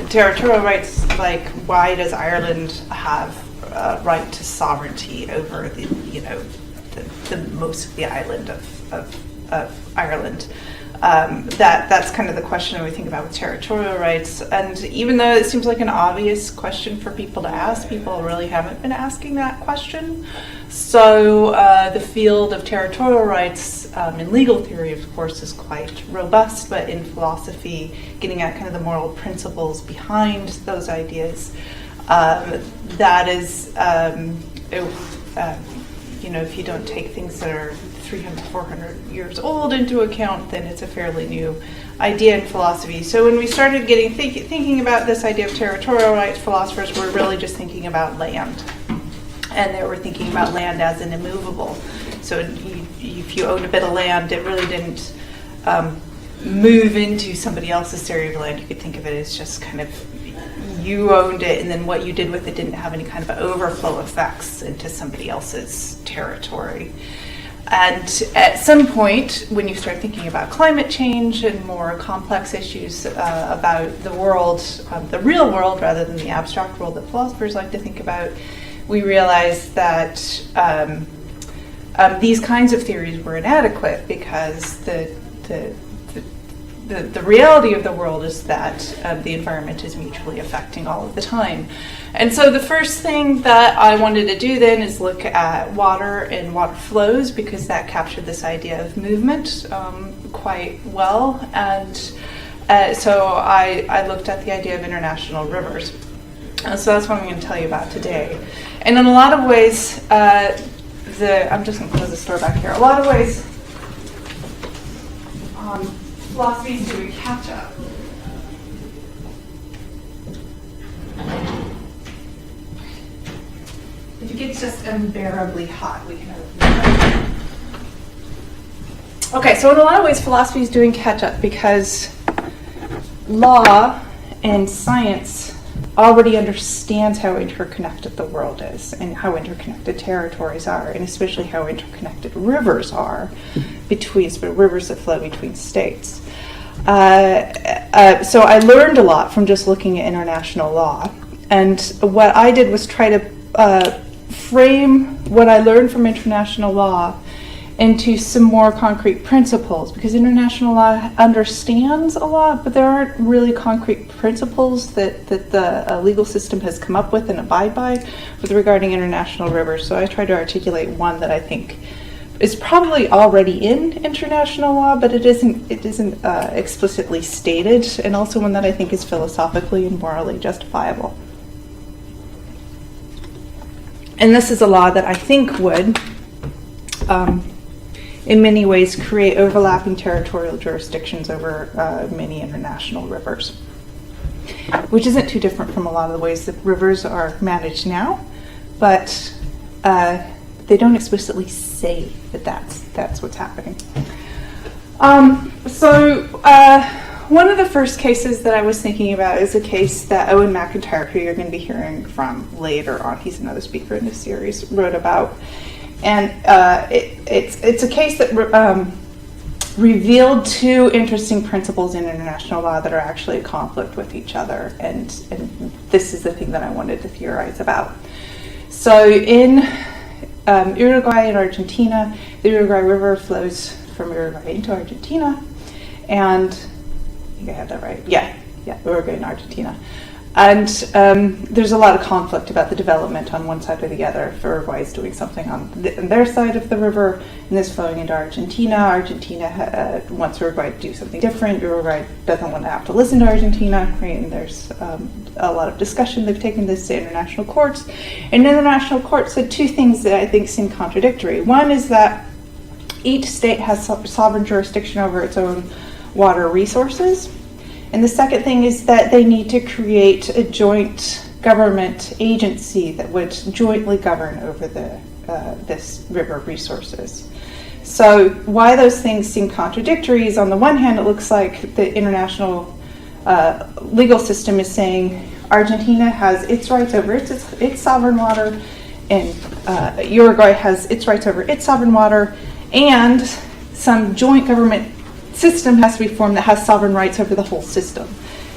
territorial rights, like why does Ireland have a right to sovereignty over the most of the island of Ireland? That's kind of the question when we think about territorial rights. And even though it seems like an obvious question for people to ask, people really haven't been asking that question. So the field of territorial rights in legal theory, of course, is quite robust, but in philosophy, getting at kind of the moral principles behind those ideas, that is, if you don't take things that are 300, 400 years old into account, then it's a fairly new idea in philosophy. So when we started thinking about this idea of territorial rights, philosophers were really just thinking about land. And they were thinking about land as an immovable. So if you owned a bit of land, it really didn't move into somebody else's area of land. You could think of it as just kind of you owned it, and then what you did with it didn't have any kind of overflow effects into somebody else's territory. And at some point, when you start thinking about climate change and more complex issues about the world, the real world rather than the abstract world that philosophers like to think about, we realized that these kinds of theories were inadequate because the reality of the world is that the environment is mutually affecting all of the time. And so the first thing that I wanted to do then is look at water and water flows, because that captured this idea of movement quite well. And so I looked at the idea of international rivers. So that's what I'm going to tell you about today. And in a lot of ways, I'm just going to close this door back here. A lot of ways, philosophy is doing catch up. If it gets just unbearably hot, we can have Okay, so in a lot of ways, philosophy is doing catch up because law and science already understands how interconnected the world is and how interconnected territories are, and especially how interconnected rivers are between rivers that flow between states. So I learned a lot from just looking at international law, and what I did was try to frame what I learned from international law into some more concrete principles, because international law understands a lot, but there aren't really concrete principles that the legal system has come up with and abide by with regarding international rivers. So I tried to articulate one that I think is probably already in international law, but it isn't explicitly stated, and also one that I think is philosophically and morally justifiable. And this is a law that I think would in many ways create overlapping territorial jurisdictions over many international rivers, which isn't too different from a lot of the ways that rivers are managed now, but they don't explicitly say that that's what's happening. One of the first cases that I was thinking about is a case that Owen McIntyre, who you're going to be hearing from later on, he's another speaker in this series, wrote about. And it's a case that revealed two interesting principles in international law that are actually in conflict with each other. And this is the thing that I wanted to theorize about. So in Uruguay and Argentina, the Uruguay River flows from Uruguay into Argentina. And I think I had that right. Yeah, Uruguay and Argentina. And there's a lot of conflict about the development on one side or the other. If Uruguay is doing something on their side of the river, and this flowing into Argentina. Argentina wants Uruguay to do something different. Uruguay doesn't want to have to listen to Argentina, right? And there's a lot of discussion. They've taken this to international courts. And international courts said two things that I think seem contradictory. One is that each state has sovereign jurisdiction over its own water resources. And the second thing is that they need to create a joint government agency that would jointly govern over this river resources. So why those things seem contradictory is, on the one hand, it looks like the international legal system is saying Argentina has its rights over its sovereign water, and Uruguay has its rights over its sovereign water, and some joint government system has to be formed that has sovereign rights over the whole system.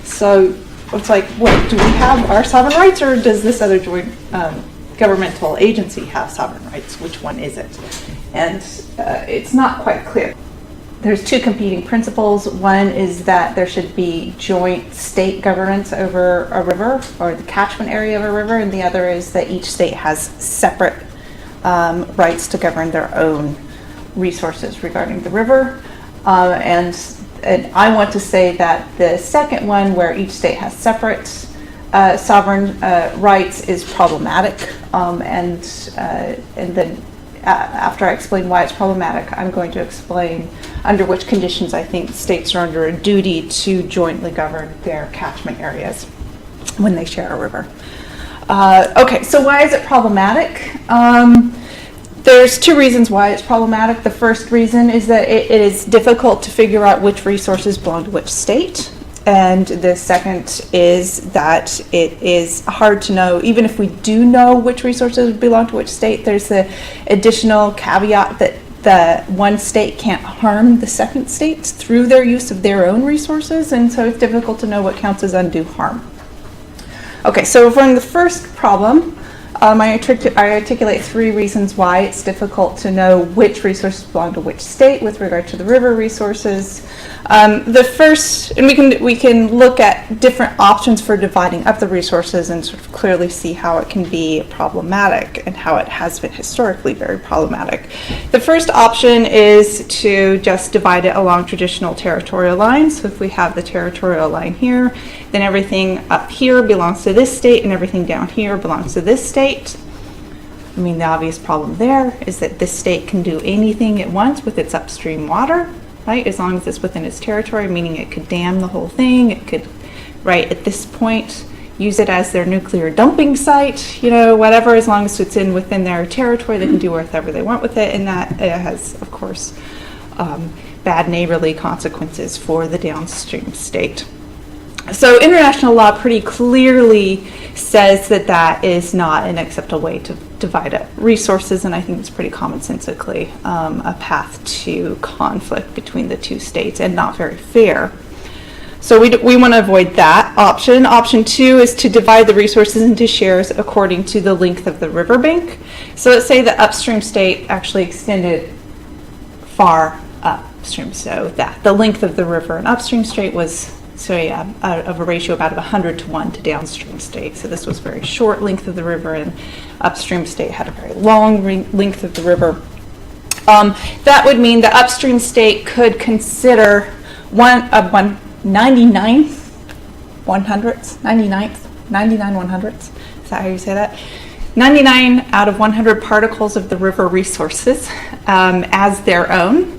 So it's like, what, do we have our sovereign rights, or does this other joint governmental agency have sovereign rights? Which one is it? And it's not quite clear. There's two competing principles. One is that there should be joint state governance over a river, or the catchment area of a river, and the other is that each state has separate rights to govern their own resources regarding the river. And I want to say that the second one, where each state has separate sovereign rights, is problematic. And then after I explain why it's problematic, I'm going to explain under which conditions I think states are under a duty to jointly govern their catchment areas when they share a river. Okay, so why is it problematic? There's two reasons why it's problematic. The first reason is that it is difficult to figure out which resources belong to which state. And the second is that it is hard to know, even if we do know which resources belong to which state, there's the additional caveat that the one state can't harm the second states through their use of their own resources, and so it's difficult to know what counts as undue harm. Okay, so from the first problem, I articulate three reasons why it's difficult to know which resources belong to which state with regard to the river resources. The first, and we can look at different options for dividing up the resources and sort of clearly see how it can be problematic and how it has been historically very problematic. The first option is to just divide it along traditional territorial lines. So if we have the territorial line here, then everything up here belongs to this state and everything down here belongs to this state. I mean, the obvious problem there is that this state can do anything it wants with its upstream water, right? As long as it's within its territory, meaning it could dam the whole thing. It could, right, at this point, use it as their nuclear dumping site, you know, whatever, as long as it's within their territory, they can do whatever they want with it. And that has, of course, bad neighborly consequences for the downstream state. So international law pretty clearly says that that is not an acceptable way to divide up resources, and I think it's pretty commonsensically a path to conflict between the two states and not very fair. So we want to avoid that option. Option two is to divide the resources into shares according to the length of the riverbank. So let's say the upstream state actually extended far upstream, so that the length of the river in upstream state was of a ratio about 100-to-1 to downstream state. So this was very short length of the river, and upstream state had a very long length of the river. That would mean the upstream state could consider 99 100ths. Is that how you say that? 99 out of 100 particles of the river resources as their own.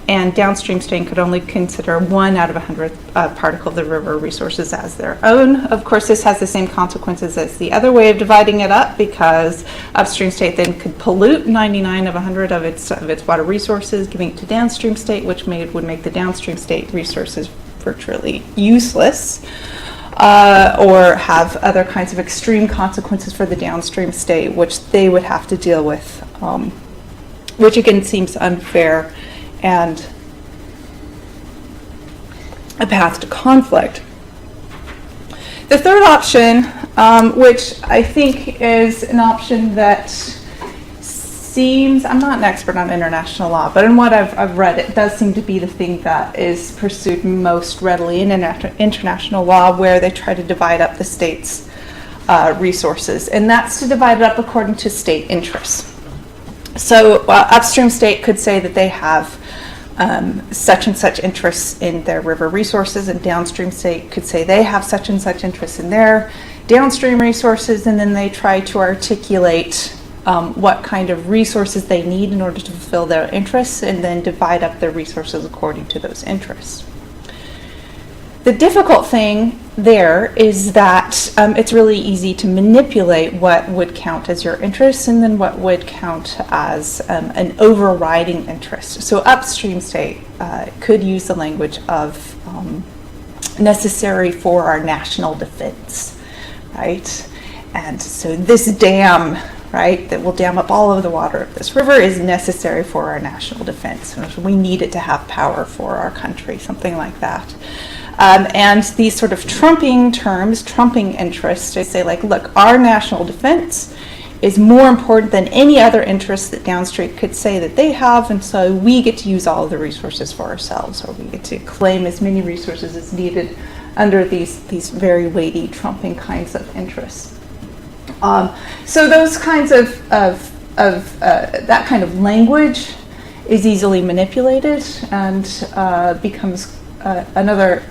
And downstream state could only consider 1 out of 100 particle of the river resources as their own. Of course, this has the same consequences as the other way of dividing it up, because upstream state then could pollute 99 of 100 of its water resources, giving it to downstream state, which would make the downstream state resources virtually useless, or have other kinds of extreme consequences for the downstream state, which they would have to deal with, which again seems unfair and a path to conflict. The third option, which I think is an option that seems, I'm not an expert on international law, but in what I've read, it does seem to be the thing that is pursued most readily in international law, where they try to divide up the state's resources, and that's to divide it up according to state interests. So upstream state could say that they have such and such interests in their river resources, and downstream state could say they have such and such interests in their downstream resources, and then they try to articulate what kind of resources they need in order to fulfill their interests, and then divide up their resources according to those interests. The difficult thing there is that it's really easy to manipulate what would count as your interests and then what would count as an overriding interest. So upstream state could use the language of necessary for our national defense, right? And so this dam, right, that will dam up all of the water of this river is necessary for our national defense. We need it to have power for our country, something like that. And these sort of trumping terms, trumping interests, they say like, look, our national defense is more important than any other interest that downstream could say that they have, and so we get to use all of the resources for ourselves, or we get to claim as many resources as needed under these very weighty trumping kinds of interests. So those kinds of that kind of language is easily manipulated and becomes another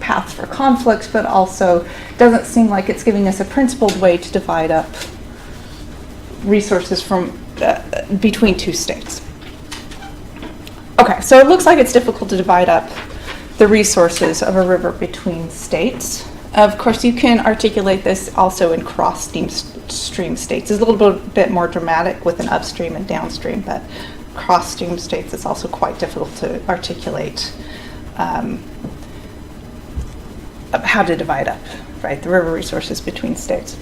path for conflict, but also doesn't seem like it's giving us a principled way to divide up resources from between two states. Okay, so it looks like it's difficult to divide up the resources of a river between states. Of course, you can articulate this also in cross-stream states. It's a little bit more dramatic with an upstream and downstream, but cross-stream states it's also quite difficult to articulate how to divide up, right, the river resources between states.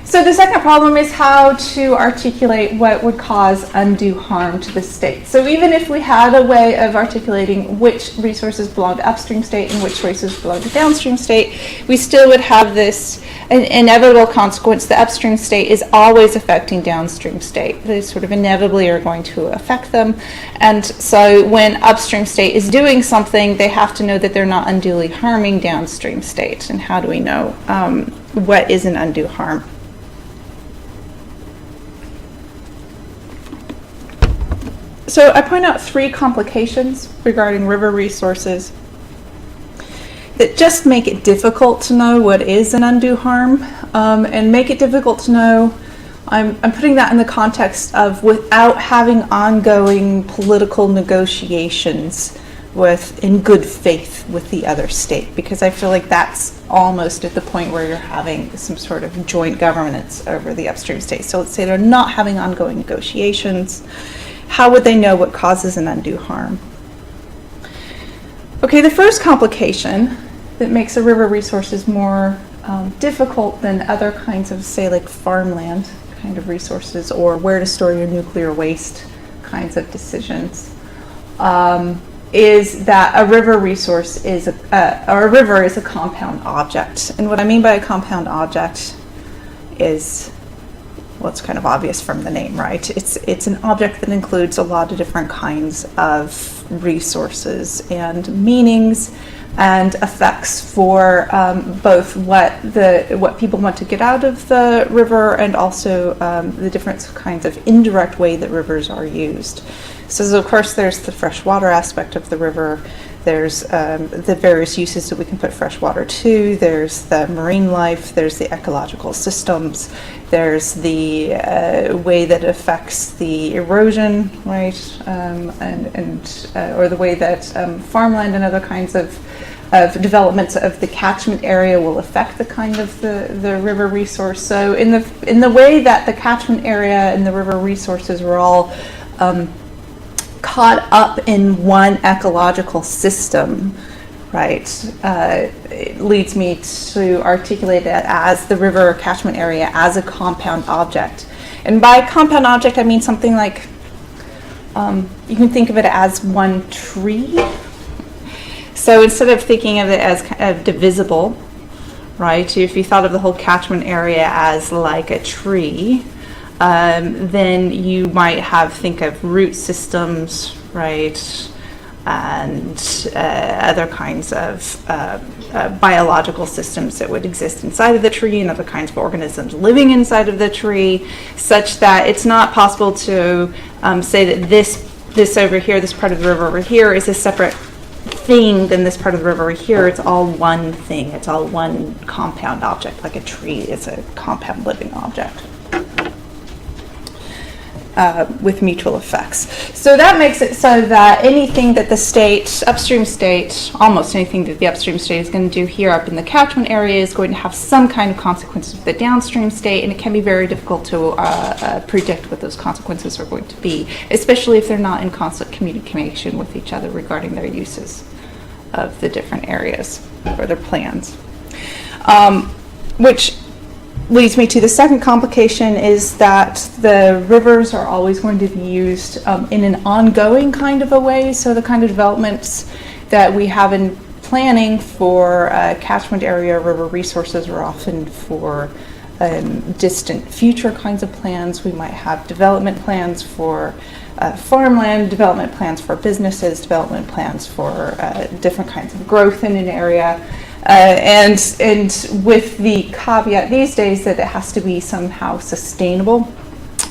So the second problem is how to articulate what would cause undue harm to the state. So even if we had a way of articulating which resources belong to upstream state and which resources belong to downstream state, we still would have this inevitable consequence. The upstream state is always affecting downstream state. They sort of inevitably are going to affect them. And so when upstream state is doing something, they have to know that they're not unduly harming downstream state. And how do we know what is an undue harm? So I point out three complications regarding river resources that just make it difficult to know what is an undue harm, and make it difficult to know. I'm putting that in the context of without having ongoing political negotiations in good faith with the other state, because I feel like that's almost at the point where you're having some sort of joint governance over the upstream state. So let's say they're not having ongoing negotiations. How would they know what causes an undue harm? Okay, the first complication that makes a river resources more difficult than other kinds of, say, like farmland kind of resources or where to store your nuclear waste kinds of decisions, is that a river resource is or a river is a compound object. And what I mean by a compound object is, well, it's kind of obvious from the name, right? It's an object that includes a lot of different kinds of resources and meanings and effects for both what people want to get out of the river and also the different kinds of indirect way that rivers are used. So of course there's the freshwater aspect of the river. There's the various uses that we can put fresh water to. There's the marine life. There's the ecological systems. There's the way that it affects the erosion, right? Or the way that farmland and other kinds of developments of the catchment area will affect the kind of the river resource. So in the way that the catchment area and the river resources were all caught up in one ecological system, right? It leads me to articulate it as the river catchment area as a compound object. And by compound object, I mean something like, you can think of it as one tree. So instead of thinking of it as kind of divisible, right? If you thought of the whole catchment area as like a tree, then you might think of root systems, right, and other kinds of biological systems that would exist inside of the tree and other kinds of organisms living inside of the tree, such that it's not possible to say that this over here, this part of the river over here, is a separate thing than this part of the river over here. It's all one thing. It's all one compound object, like a tree is a compound living object. With mutual effects. So that makes it so that anything that the state, upstream state, almost anything that the upstream state is going to do here up in the catchment area is going to have some kind of consequences with the downstream state, and it can be very difficult to predict what those consequences are going to be, especially if they're not in constant communication with each other regarding their uses of the different areas or their plans. Which leads me to the second complication, is that the rivers are always going to be used in an ongoing kind of a way. So the kind of developments that we have in planning for catchment area river resources are often for distant future kinds of plans. We might have development plans for farmland, development plans for businesses, development plans for different kinds of growth in an area. And with the caveat these days that it has to be somehow sustainable.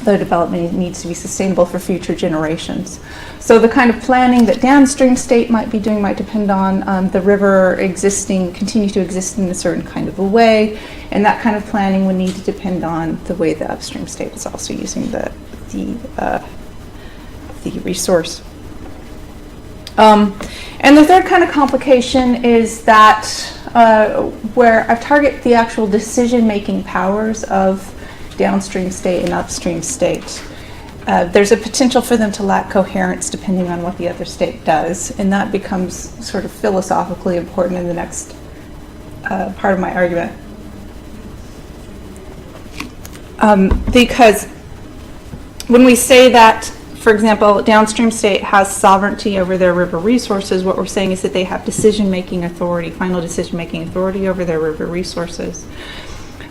The development needs to be sustainable for future generations. So the kind of planning that downstream state might be doing might depend on the river continue to exist in a certain kind of a way, and that kind of planning would need to depend on the way the upstream state is also using the resource. And the third kind of complication is that where I target the actual decision-making powers of downstream state and upstream state. There's a potential for them to lack coherence depending on what the other state does, and that becomes sort of philosophically important in the next part of my argument. Because when we say that, for example, downstream state has sovereignty over their river resources, what we're saying is that they have decision-making authority, final decision-making authority over their river resources.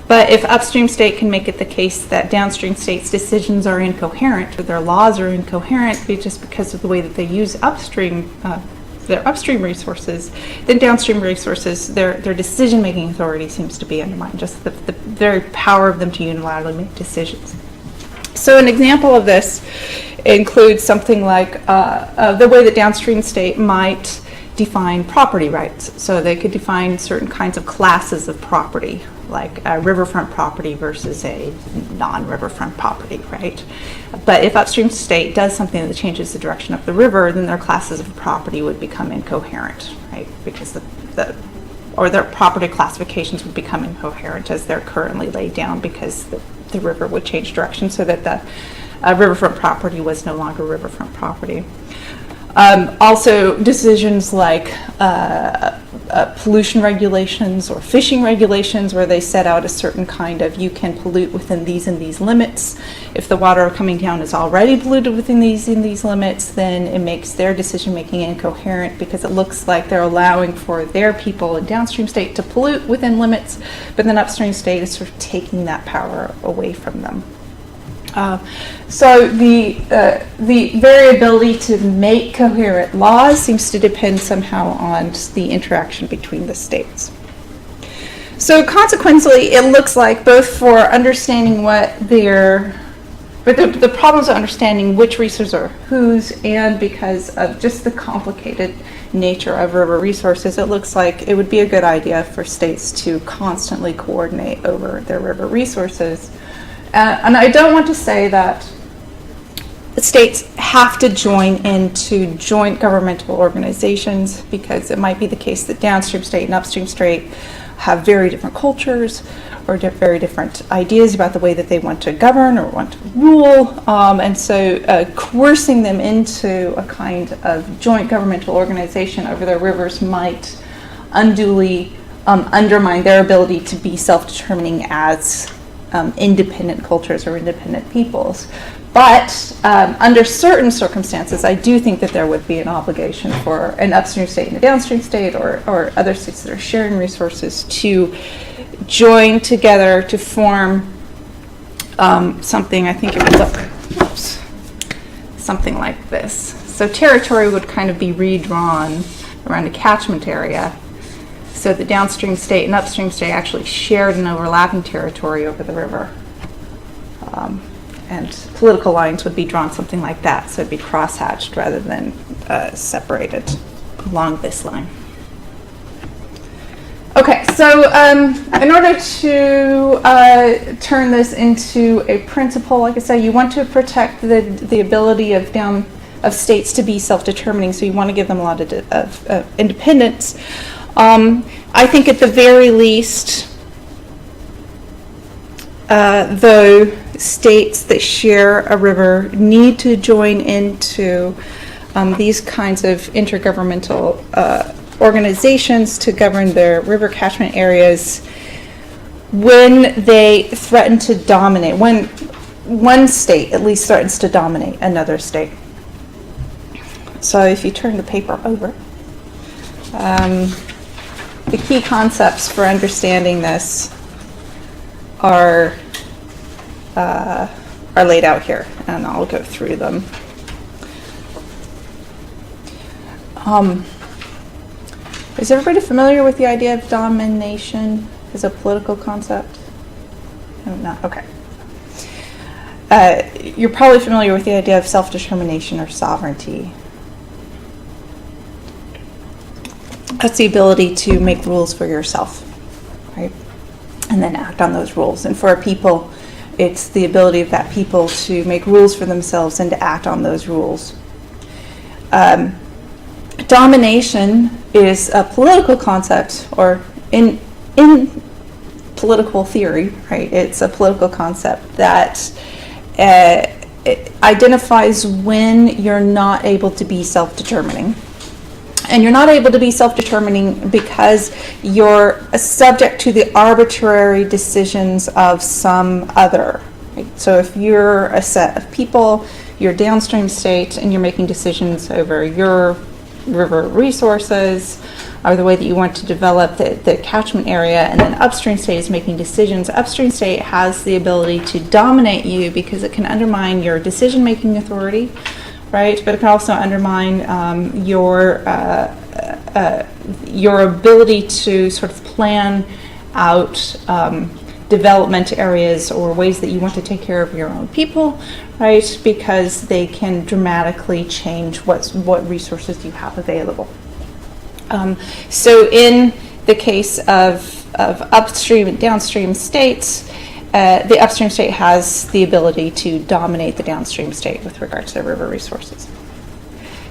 But if upstream state can make it the case that downstream state's decisions are incoherent or their laws are incoherent just because of the way that they use their upstream resources, then downstream resources, their decision-making authority seems to be undermined, just the very power of them to unilaterally make decisions. So an example of this includes something like the way that downstream state might define property rights. So they could define certain kinds of classes of property, like a riverfront property versus a non-riverfront property, right? But if upstream state does something that changes the direction of the river, then their classes of property would become incoherent, right? Because their property classifications would become incoherent as they're currently laid down, because the river would change direction so that the riverfront property was no longer riverfront property. Also, decisions like pollution regulations or fishing regulations, where they set out a certain kind of, you can pollute within these and these limits. If the water coming down is already polluted within these and these limits, then it makes their decision making incoherent, because it looks like they're allowing for their people in downstream state to pollute within limits, but then upstream state is sort of taking that power away from them. So the variability to make coherent laws seems to depend somehow on the interaction between the states. So consequently, it looks like both for understanding the problems of understanding which resources are whose, and because of just the complicated nature of river resources, it looks like it would be a good idea for states to constantly coordinate over their river resources. And I don't want to say that the states have to join into joint governmental organizations, because it might be the case that downstream state and upstream state have very different cultures or very different ideas about the way that they want to govern or want to rule. And so coercing them into a kind of joint governmental organization over their rivers might unduly undermine their ability to be self-determining as independent cultures or independent peoples. But under certain circumstances, I do think that there would be an obligation for an upstream state and a downstream state, or other states that are sharing resources, to join together to form something. I think it would look something like this. So territory would kind of be redrawn around a catchment area, so the downstream state and upstream state actually shared an overlapping territory over the river. And political lines would be drawn something like that, so it'd be crosshatched rather than separated along this line. Okay, so in order to turn this into a principle, like I said, you want to protect the ability of states to be self-determining, so you want to give them a lot of independence. I think at the very least, the states that share a river need to join into these kinds of intergovernmental organizations to govern their river catchment areas when they threaten to dominate, when one state at least threatens to dominate another state. So if you turn the paper over, The key concepts for understanding this are laid out here, and I'll go through them. Is everybody familiar with the idea of domination as a political concept? No, okay. You're probably familiar with the idea of self-determination or sovereignty. That's the ability to make rules for yourself, right? And then act on those rules. And for a people, it's the ability of that people to make rules for themselves and to act on those rules. Domination is a political concept, or in political theory, right? It's a political concept that it identifies when you're not able to be self-determining. And you're not able to be self-determining because you're subject to the arbitrary decisions of some other. Right? So if you're a set of people, you're downstream state, and you're making decisions over your river resources, or the way that you want to develop the catchment area, and then upstream state is making decisions. Upstream state has the ability to dominate you because it can undermine your decision-making authority, right? But it can also undermine your ability to sort of plan out development areas or ways that you want to take care of your own people, right? Because they can dramatically change what resources you have available. So in the case of upstream and downstream states, the upstream state has the ability to dominate the downstream state with regards to river resources.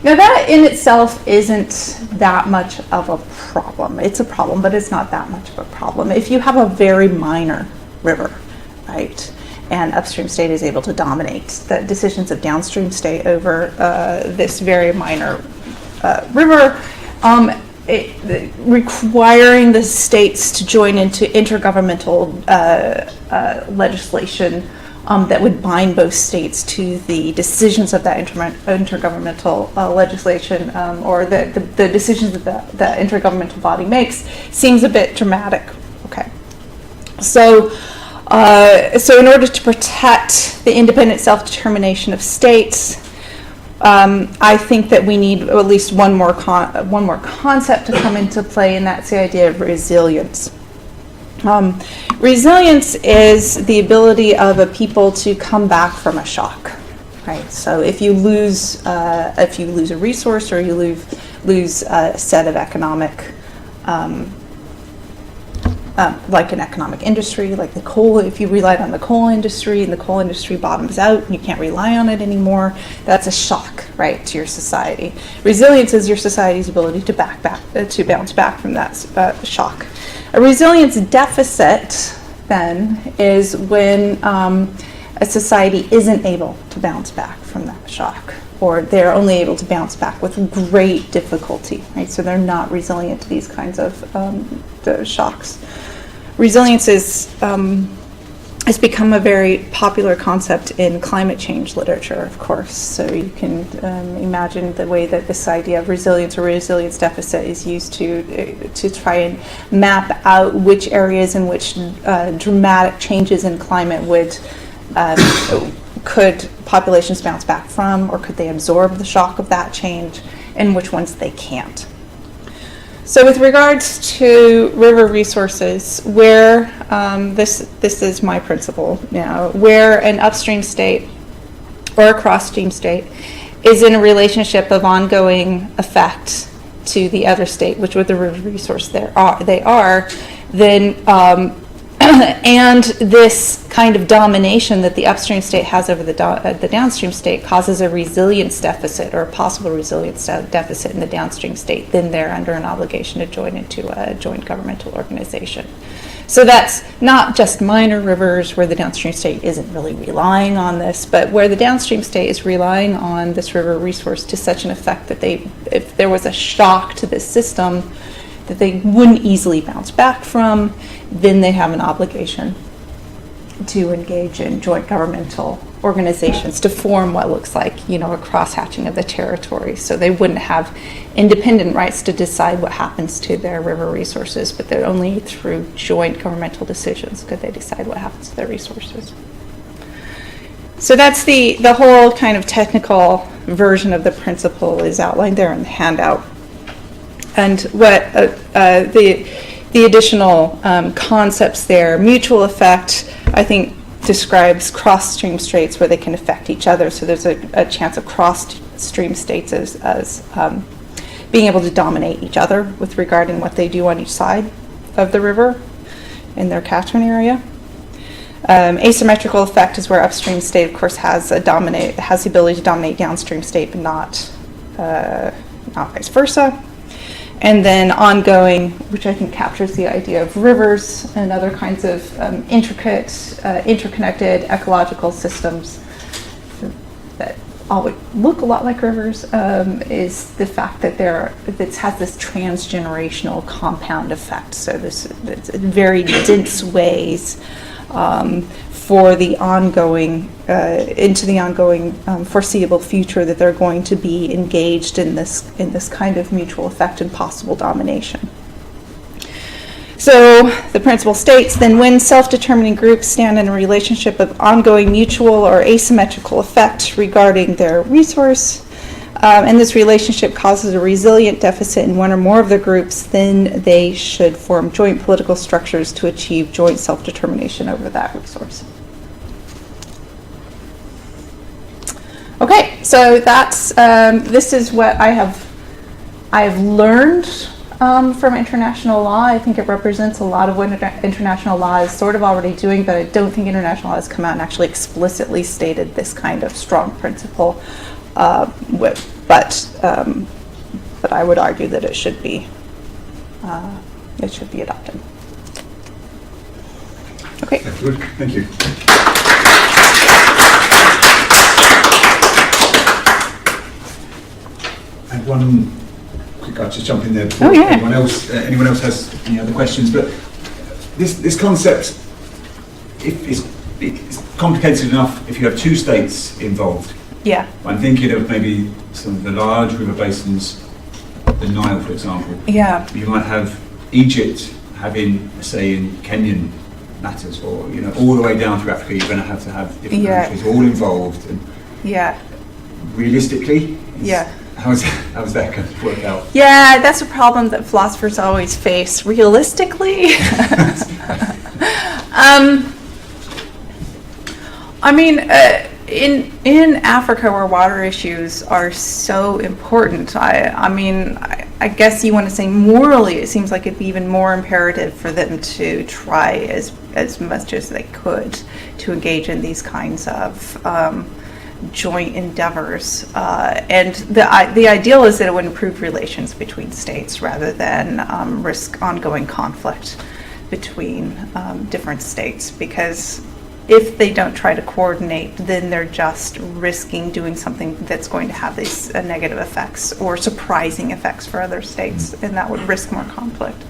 Now that in itself isn't that much of a problem. It's a problem, but it's not that much of a problem. If you have a very minor river, right, and upstream state is able to dominate the decisions of downstream state over this very minor river, requiring the states to join into intergovernmental legislation that would bind both states to the decisions of that intergovernmental legislation, or the decisions that the intergovernmental body makes, seems a bit dramatic. Okay, so in order to protect the independent self-determination of states, I think that we need at least one more concept to come into play, and that's the idea of resilience. Resilience is the ability of a people to come back from a shock, right? So if you lose a resource, or you lose a set of economic, like an economic industry, like the coal, if you relied on the coal industry and the coal industry bottoms out and you can't rely on it anymore, that's a shock, right, to your society. Resilience is your society's ability to bounce back from that shock. A resilience deficit, then, is when a society isn't able to bounce back from that shock, or they're only able to bounce back with great difficulty, right? So they're not resilient to these kinds of shocks. Resilience has become a very popular concept in climate change literature, of course. So you can imagine the way that this idea of resilience or resilience deficit is used to try and map out which areas in which dramatic changes in climate could populations bounce back from, or could they absorb the shock of that change, and which ones they can't. So with regards to river resources, where this is my principle now, where an upstream state or a cross-stream state is in a relationship of ongoing effect to the other state, which with the river resource they are, then and this kind of domination that the upstream state has over the downstream state causes a resilience deficit, or a possible resilience deficit in the downstream state, then they're under an obligation to join into a joint governmental organization. So that's not just minor rivers where the downstream state isn't really relying on this, but where the downstream state is relying on this river resource to such an effect that if there was a shock to this system that they wouldn't easily bounce back from, then they have an obligation to engage in joint governmental organizations to form what looks like, a crosshatching of the territory. So they wouldn't have independent rights to decide what happens to their river resources, but they're only through joint governmental decisions could they decide what happens to their resources. So that's the whole kind of technical version of the principle is outlined there in the handout. And what the additional concepts there, mutual effect, I think describes cross-stream states where they can affect each other. So there's a chance of cross-stream states as being able to dominate each other with regarding what they do on each side of the river in their catchment area. Asymmetrical effect is where upstream state, of course, has the ability to dominate downstream state, but not vice versa. And then ongoing, which I think captures the idea of rivers and other kinds of interconnected ecological systems that all would look a lot like rivers, is the fact that it has this transgenerational compound effect. So it's very dense ways for the ongoing, into the ongoing foreseeable future that they're going to be engaged in this kind of mutual effect and possible domination. So the principle states, then when self-determining groups stand in a relationship of ongoing mutual or asymmetrical effect regarding their resource, and this relationship causes a resilient deficit in one or more of the groups, then they should form joint political structures to achieve joint self-determination over that resource. Okay, so that's this is what I have learned from international law. I think it represents a lot of what international law is sort of already doing, but I don't think international law has come out and actually explicitly stated this kind of strong principle. But I would argue that it should be adopted. Okay. Good. Thank you. And one quick, I'll just jump in there before anyone else has any other questions. But this concept, it's complicated enough if you have two states involved. Yeah. I'm thinking of maybe some of the large river basins, the Nile, for example. Yeah. You might have Egypt having, say, in Kenyan matters, or all the way down through Africa. You're going to have different countries all involved. And realistically, how's that going to work out? Yeah, that's a problem that philosophers always face. Realistically, I mean. In Africa, where water issues are so important, I guess you want to say morally, it seems like it'd be even more imperative for them to try as much as they could to engage in these kinds of joint endeavors. And the ideal is that it would improve relations between states rather than risk ongoing conflict between different states, because if they don't try to coordinate, then they're just risking doing something that's going to have these negative effects or surprising effects for other states, and that would risk more conflict.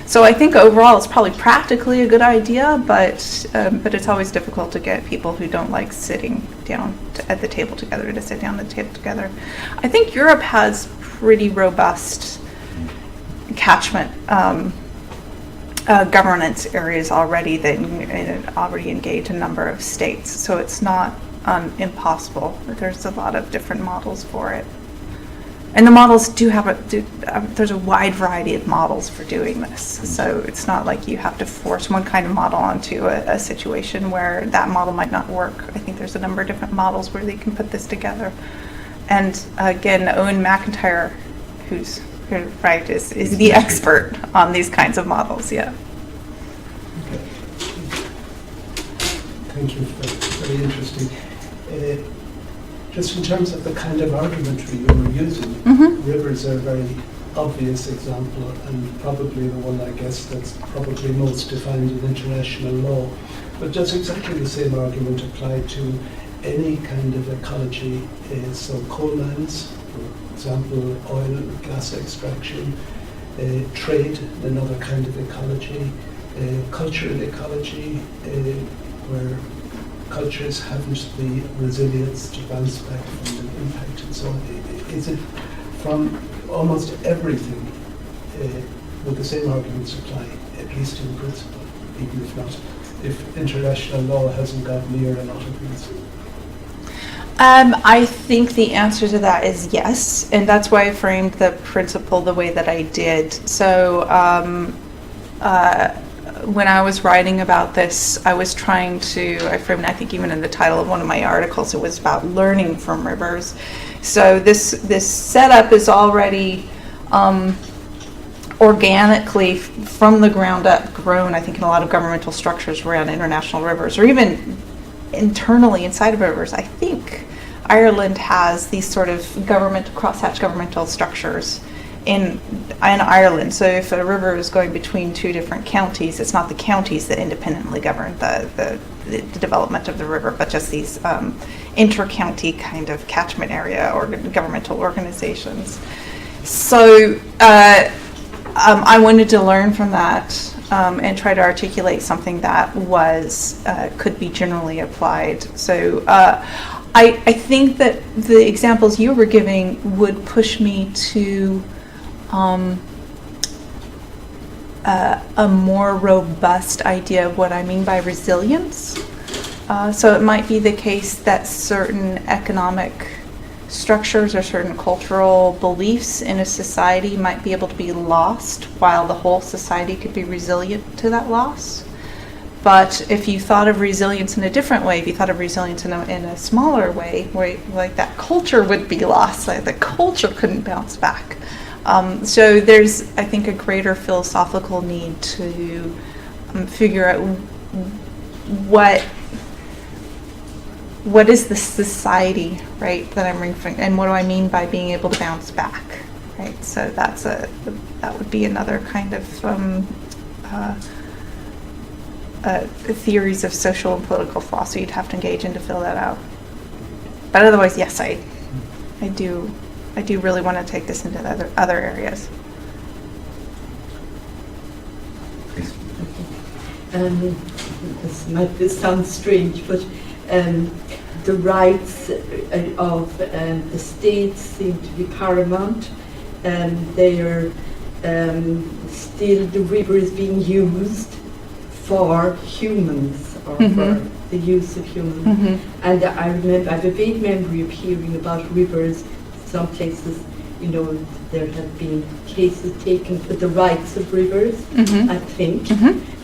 So I think overall it's probably practically a good idea, but it's always difficult to get people who don't like sitting down at the table together to sit down at the table together. I think Europe has pretty robust catchment governance areas already that already engage a number of states, so it's not impossible. There's a lot of different models for it, and the models do have there's a wide variety of models for doing this, so it's not like you have to force one kind of model onto a situation where that model might not work. I think there's a number of different models where they can put this together. And again, Owen McIntyre, who's right, is the expert on these kinds of models. Yeah. Thank you. Very interesting. Just in terms of the kind of argumentry you were using, rivers are a very obvious example, and probably the one, I guess, that's probably most defined in international law. But does exactly the same argument apply to any kind of ecology? So coal mines, for example, oil and gas extraction, trade, another kind of ecology, cultural ecology, where cultures haven't the resilience to bounce back from the impact, and so is it from almost everything would the same arguments apply, at least in principle, even if not, if international law hasn't got near a lot of these? I think the answer to that is yes, and that's why I framed the principle the way that I did. So when I was writing about this, I was trying to, I framed, I think even in the title of one of my articles, it was about learning from rivers. So this setup is already organically from the ground up grown, I think, in a lot of governmental structures around international rivers, or even internally inside of rivers. I think Ireland has these sort of crosshatch governmental structures in Ireland. So if a river is going between two different counties, it's not the counties that independently govern the development of the river, but just these inter-county kind of catchment area or governmental organizations. So I wanted to learn from that and try to articulate something that could be generally applied. So I think that the examples you were giving would push me to a more robust idea of what I mean by resilience. So it might be the case that certain economic structures or certain cultural beliefs in a society might be able to be lost while the whole society could be resilient to that loss. But if you thought of resilience in a different way, if you thought of resilience in a smaller way, where like that culture would be lost, like the culture couldn't bounce back. So there's, I think, a greater philosophical need to figure out what is the society, right, that I'm referring, and what do I mean by being able to bounce back, right? So that would be another kind of theories of social and political philosophy you'd have to engage in to fill that out. But otherwise, yes, I do really want to take this into other areas. This sounds strange, but the rights of the states seem to be paramount. They are still, the river is being used for humans, or for the use of humans. And I remember, I have a vague memory of hearing about rivers. Some places, there have been cases taken for the rights of rivers, I think,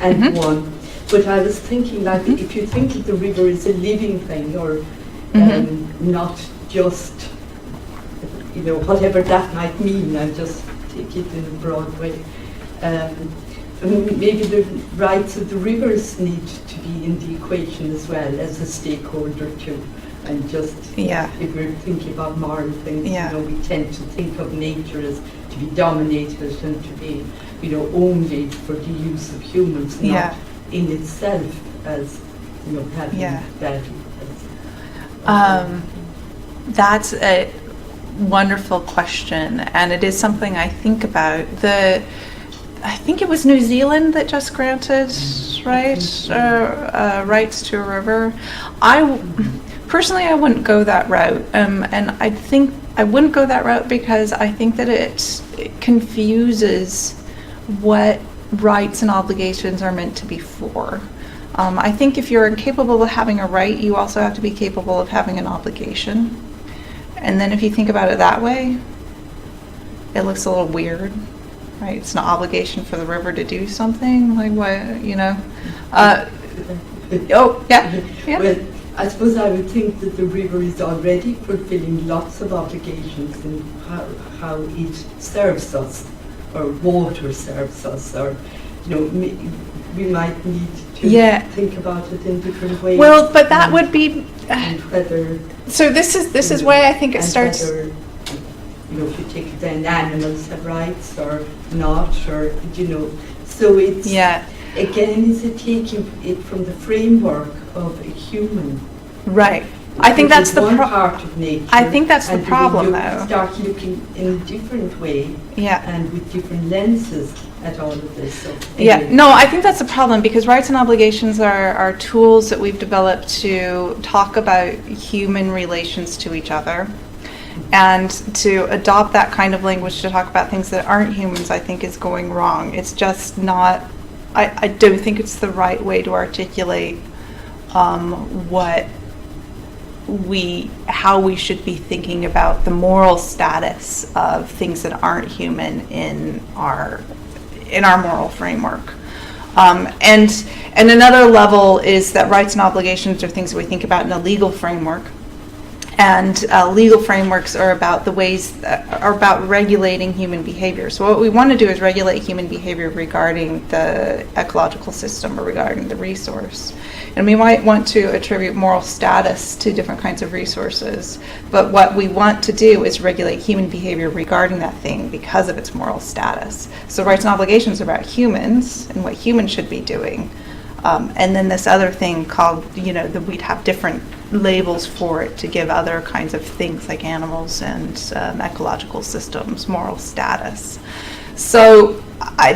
and won. But I was thinking, like, if you think of the river as a living thing, or not just, whatever that might mean, I just take it in a broad way. Maybe the rights of the rivers need to be in the equation as well as a stakeholder too. And just, if we're thinking about moral things, we tend to think of nature as to be dominated and to be, only for the use of humans, not in itself as, having value. That's a wonderful question, and it is something I think about. I think it was New Zealand that just granted rights to a river. Personally, I wouldn't go that route, and I think I wouldn't go that route because I think that it confuses what rights and obligations are meant to be for. I think if you're incapable of having a right, you also have to be capable of having an obligation. And then if you think about it that way, it looks a little weird, right? It's an obligation for the river to do something, like what, Well, I suppose I would think that the river is already fulfilling lots of obligations in how it serves us, or water serves us, or we might need to think about it in different ways. Well, but that would be. And whether. So this is why I think it starts. Whether, if you take it then, animals have rights or not, or so it's. Again, is it taking it from the framework of a human? Right. I think that's the part of nature. I think that's the problem, you though. Start looking in a different way, and with different lenses at all of this. So, Yeah, no, I think that's a problem because rights and obligations are tools that we've developed to talk about human relations to each other. And to adopt that kind of language to talk about things that aren't humans, I think is going wrong. It's just not, I don't think it's the right way to articulate how we should be thinking about the moral status of things that aren't human in our moral framework. And another level is that rights and obligations are things that we think about in a legal framework. And legal frameworks are about about regulating human behavior. So what we want to do is regulate human behavior regarding the ecological system or regarding the resource. And we might want to attribute moral status to different kinds of resources. But what we want to do is regulate human behavior regarding that thing because of its moral status. So rights and obligations are about humans and what humans should be doing. And then this other thing called, that we'd have different labels for it to give other kinds of things like animals and ecological systems moral status. So I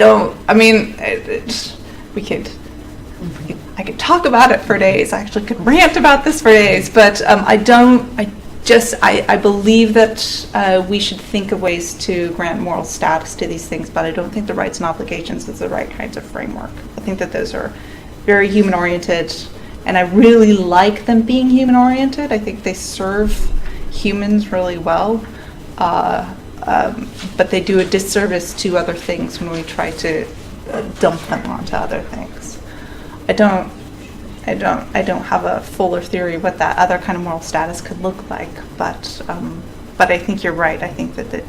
could talk about it for days. I actually could rant about this for days, but I believe that we should think of ways to grant moral status to these things, but I don't think the rights and obligations is the right kinds of framework. I think that those are very human-oriented, and I really like them being human-oriented. I think they serve humans really well, but they do a disservice to other things when we try to dump them onto other things. I don't have a fuller theory of what that other kind of moral status could look like, but I think you're right. I think that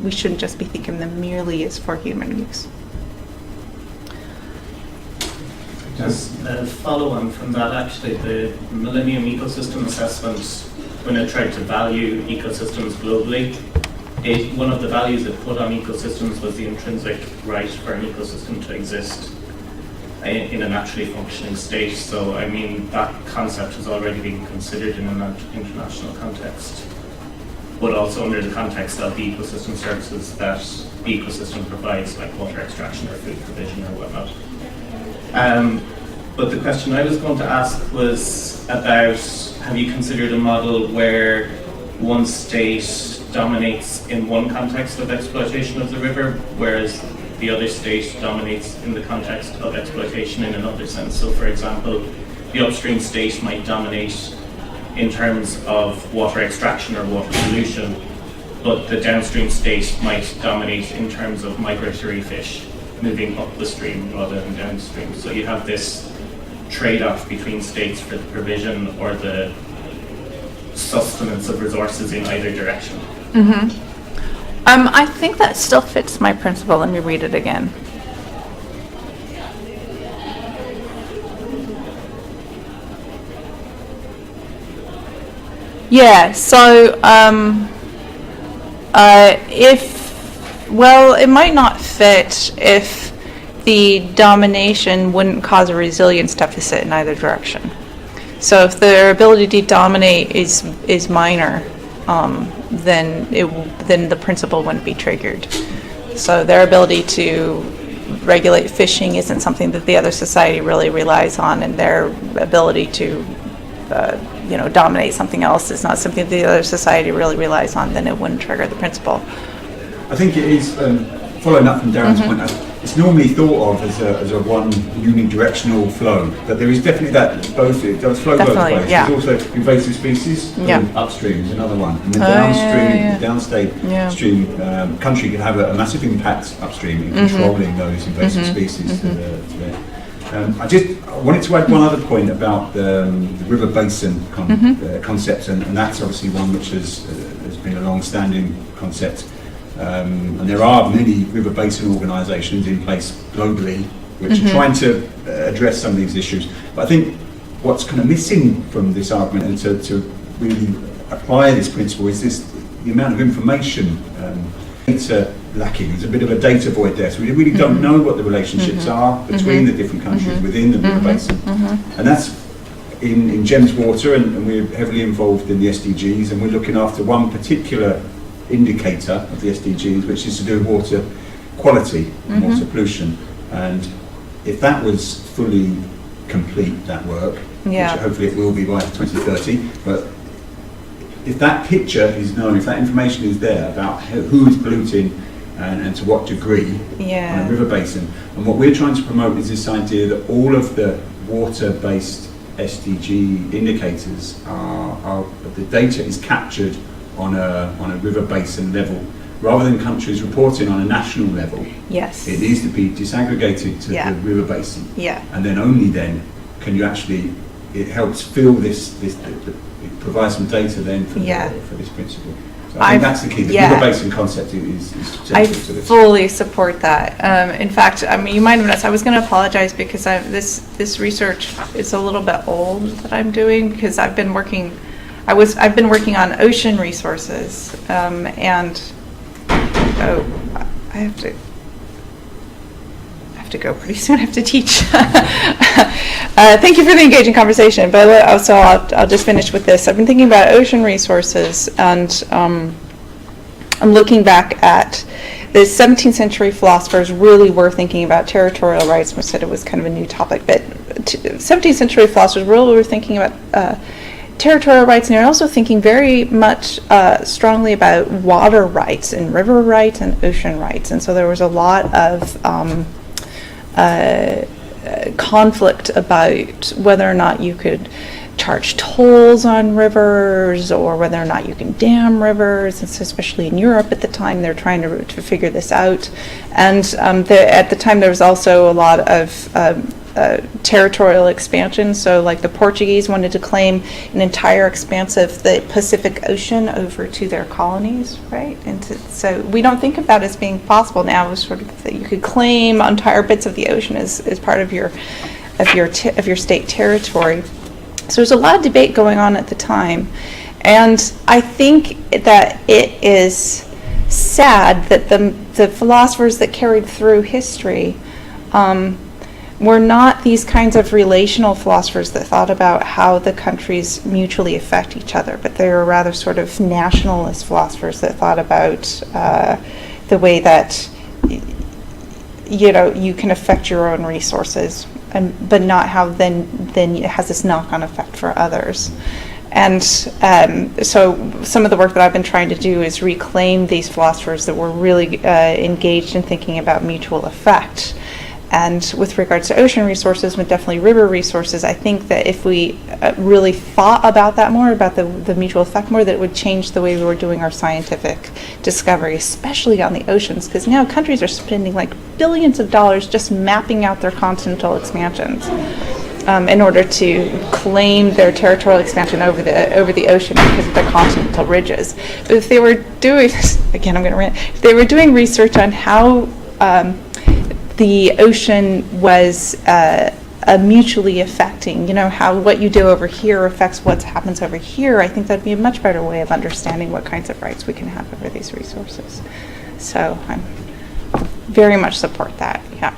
we shouldn't just be thinking them merely as for human use. Just a follow-on from that, actually, the Millennium Ecosystem Assessment, when it tried to value ecosystems globally, one of the values it put on ecosystems was the intrinsic right for an ecosystem to exist in a naturally functioning state. So, that concept has already been considered in an international context, but also under the context of the ecosystem services that the ecosystem provides, like water extraction or food provision or whatnot. But the question I was going to ask was about, have you considered a model where one state dominates in one context of exploitation of the river, whereas the other state dominates in the context of exploitation in another sense? So, for example, the upstream state might dominate in terms of water extraction or water pollution, but the downstream state might dominate in terms of migratory fish moving up the stream rather than downstream. So you have this trade-off between states for the provision or the sustenance of resources in either direction. Mm-hmm. I think that still fits my principle. Let me read it again. Yeah, so it might not fit if the domination wouldn't cause a resilience deficit in either direction. So if their ability to dominate is minor, then the principle wouldn't be triggered. So their ability to regulate fishing isn't something that the other society really relies on, and their ability to dominate something else is not something that the other society really relies on, then it wouldn't trigger the principle. I think it is, following up from Darren's point, it's normally thought of as a one unidirectional flow, but there is definitely it does flow both ways. Yeah. There's also invasive species, upstream is another one, and then downstream, stream country can have a massive impact upstream in controlling those invasive species. I wanted to add one other point about the river basin concept, and that's obviously one which has been a long-standing concept. And there are many river basin organisations in place globally which are trying to address some of these issues. But I think what's kind of missing from this argument, and to really apply this principle, is the amount of information. Data lacking. There's a bit of a data void there, so we really don't know what the relationships are between the different countries within the river basin. And that's in GEMS Water, and we're heavily involved in the SDGs, and we're looking after one particular indicator of the SDGs, which is to do with water quality and water pollution. And if that was fully complete, that work, which hopefully it will be by 2030, but if that picture is known, if that information is there about who is polluting and to what degree on a river basin, and what we're trying to promote is this idea that all of the water-based SDG indicators are the data is captured on a river basin level, rather than countries reporting on a national level. Yes. It needs to be disaggregated to the river basin. Yeah. And then only then can you actually, it helps fill this it provides some data then for this principle. So I think that's the key. The river basin concept is central I to this. fully support that. In fact, I mean, you might have noticed I was going to apologize because this research is a little bit old that I'm doing, because I've been working on ocean resources, and I have to go pretty soon. I have to teach. Thank you for the engaging conversation. But I'll just finish with this. I've been thinking about ocean resources, and I'm looking back at the 17th century philosophers really were thinking about territorial rights. We said it was kind of a new topic, but 17th century philosophers really were thinking about territorial rights, and they're also thinking very much strongly about water rights and river rights and ocean rights. And so there was a lot of conflict about whether or not you could charge tolls on rivers, or whether or not you can dam rivers. And so especially in Europe at the time, they're trying to figure this out. And at the time, there was also a lot of territorial expansion. So like the Portuguese wanted to claim an entire expanse of the Pacific Ocean over to their colonies, right? And so we don't think of that as being possible now. It was sort of that you could claim entire bits of the ocean as part of your state territory. So there's a lot of debate going on at the time, and I think that it is sad that the philosophers that carried through history were not these kinds of relational philosophers that thought about how the countries mutually affect each other, but they were rather sort of nationalist philosophers that thought about the way that you can affect your own resources, but not how then it has this knock-on effect for others. And so some of the work that I've been trying to do is reclaim these philosophers that were really engaged in thinking about mutual effect. And with regards to ocean resources, but definitely river resources, I think that if we really thought about that more, about the mutual effect more, that it would change the way we were doing our scientific discovery, especially on the oceans, because now countries are spending like billions of dollars just mapping out their continental expansions in order to claim their territorial expansion over the ocean because of the continental ridges. But if they were doing, again, I'm going to rant, if they were doing research on how the ocean was mutually affecting, how what you do over here affects what happens over here, I think that'd be a much better way of understanding what kinds of rights we can have over these resources. So I very much support that, yeah.